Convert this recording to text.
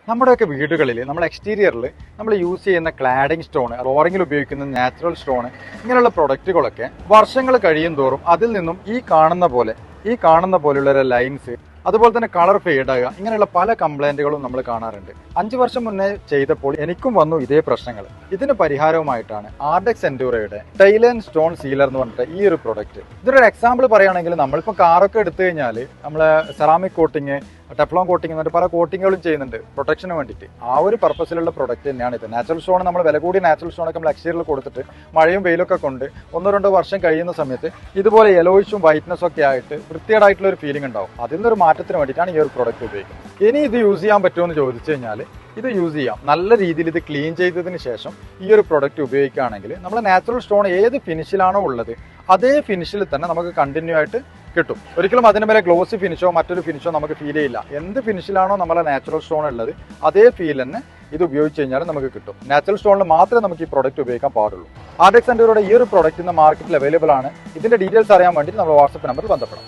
നമ്മുടെയൊക്കെ വീടുകളിൽ നമ്മൾ എക്സ്റ്റീരിയറിൽ നമ്മൾ യൂസ് ചെയ്യുന്ന ക്ലാഡിംഗ് സ്റ്റോൺ, ഫ്ലോറിങ്ങിൽ ഉപയോഗിക്കുന്ന നാച്ചുറൽ സ്റ്റോൺ, ഇങ്ങനെയുള്ള പ്രൊഡക്റ്റുകളൊക്കെ വർഷങ്ങൾ കഴിയും തോറും അതിൽ നിന്നും ഈ കാണുന്ന പോലെയുള്ള ലൈൻസ്, അതുപോലെ തന്നെ കളർ ഫെയ്ഡ് ആകുക, ഇങ്ങനെയുള്ള പല കംപ്ലൈന്റുകളും നമ്മൾ കാണാറുണ്ട്. 5 വർഷം മുന്നേ ചെയ്തപ്പോൾ എനിക്കും വന്നു ഇതേ പ്രശ്നങ്ങൾ. ഇതിന് പരിഹാരവുമായിട്ടാണ് ആർഡെക്സ് എൻഡ്യൂറയുടെ ടൈലൻ സ്റ്റോൺ സീലർ എന്ന് പറഞ്ഞിട്ട് ഈ ഒരു പ്രൊഡക്റ്റ്. ഇതൊരു എക്സാമ്പിൾ പറയുകയാണെങ്കിൽ, നമ്മളിപ്പോൾ കാറൊക്കെ എടുത്തു കഴിഞ്ഞാൽ നമ്മൾ സെറാമിക് കോട്ടിങ്, ടെഫ്ലോൺ കോട്ടിങ് എന്നിട്ട് പല കോട്ടിങ്ങുകളും ചെയ്യുന്നുണ്ട് പ്രൊട്ടക്ഷന് വേണ്ടിയിട്ട്. ആ ഒരു പർപ്പസിലുള്ള പ്രൊഡക്റ്റ് തന്നെയാണ് ഇത്. നാച്ചുറൽ സ്റ്റോൺ, നമ്മൾ വില കൂടി നാച്ചുറൽ സ്റ്റോണൊക്കെ നമ്മൾ എക്സ്റ്റീരിയറിൽ കൊടുത്തിട്ട് മഴയും വെയിലൊക്കെ കൊണ്ട് 1-2 വർഷം കഴിയുന്ന സമയത്ത് ഇതുപോലെ യെലോയിഷും വൈറ്റ്നസ്സും ഒക്കെ ആയിട്ട് വൃത്തികേടായിട്ടുള്ള ഒരു ഫീലിംഗ് ഉണ്ടാവും. അതിൽ നിന്നൊരു മാറ്റത്തിന് വേണ്ടിയിട്ടാണ് ഈ ഒരു പ്രൊഡക്റ്റ് ഉപയോഗിക്കുന്നത്. ഇനി ഇത് യൂസ് ചെയ്യാൻ പറ്റുമോ എന്ന് ചോദിച്ചു കഴിഞ്ഞാൽ ഇത് യൂസ് ചെയ്യാം. നല്ല രീതിയിൽ ഇത് ക്ലീൻ ചെയ്തതിന് ശേഷം ഈ ഒരു പ്രൊഡക്റ്റ് ഉപയോഗിക്കുകയാണെങ്കിൽ നമ്മൾ നാച്ചുറൽ സ്റ്റോൺ ഏത് ഫിനിഷിലാണോ ഉള്ളത് അതേ ഫിനിഷിൽ തന്നെ നമുക്ക് കണ്ടിന്യൂ ആയിട്ട് കിട്ടും. ഒരിക്കലും അതിന് മേലെ ഗ്ലോസി ഫിനിഷോ മറ്റൊരു ഫിനിഷോ നമുക്ക് ഫീൽ ചെയ്യില്ല. എന്ത് ഫിനിഷിലാണോ നമ്മളെ നാച്ചുറൽ സ്റ്റോൺ ഉള്ളത് അതേ ഫീൽ തന്നെ ഇത് ഉപയോഗിച്ച് കഴിഞ്ഞാൽ നമുക്ക് കിട്ടും. നാച്ചുറൽ സ്റ്റോണിൽ മാത്രമേ നമുക്ക് ഈ പ്രൊഡക്റ്റ് ഉപയോഗിക്കാൻ പാടുള്ളൂ. ആർഡെക്സ് എൻഡ്യൂറയുടെ ഈ ഒരു പ്രൊഡക്റ്റ് ഇന്ന് മാർക്കറ്റിൽ അവൈലബിൾ ആണ്. ഇതിന്റെ ഡീറ്റെയിൽസ് അറിയാൻ വേണ്ടി നമ്മൾ വാട്സ്ആപ്പ് നമ്പർ ബന്ധപ്പെടാം.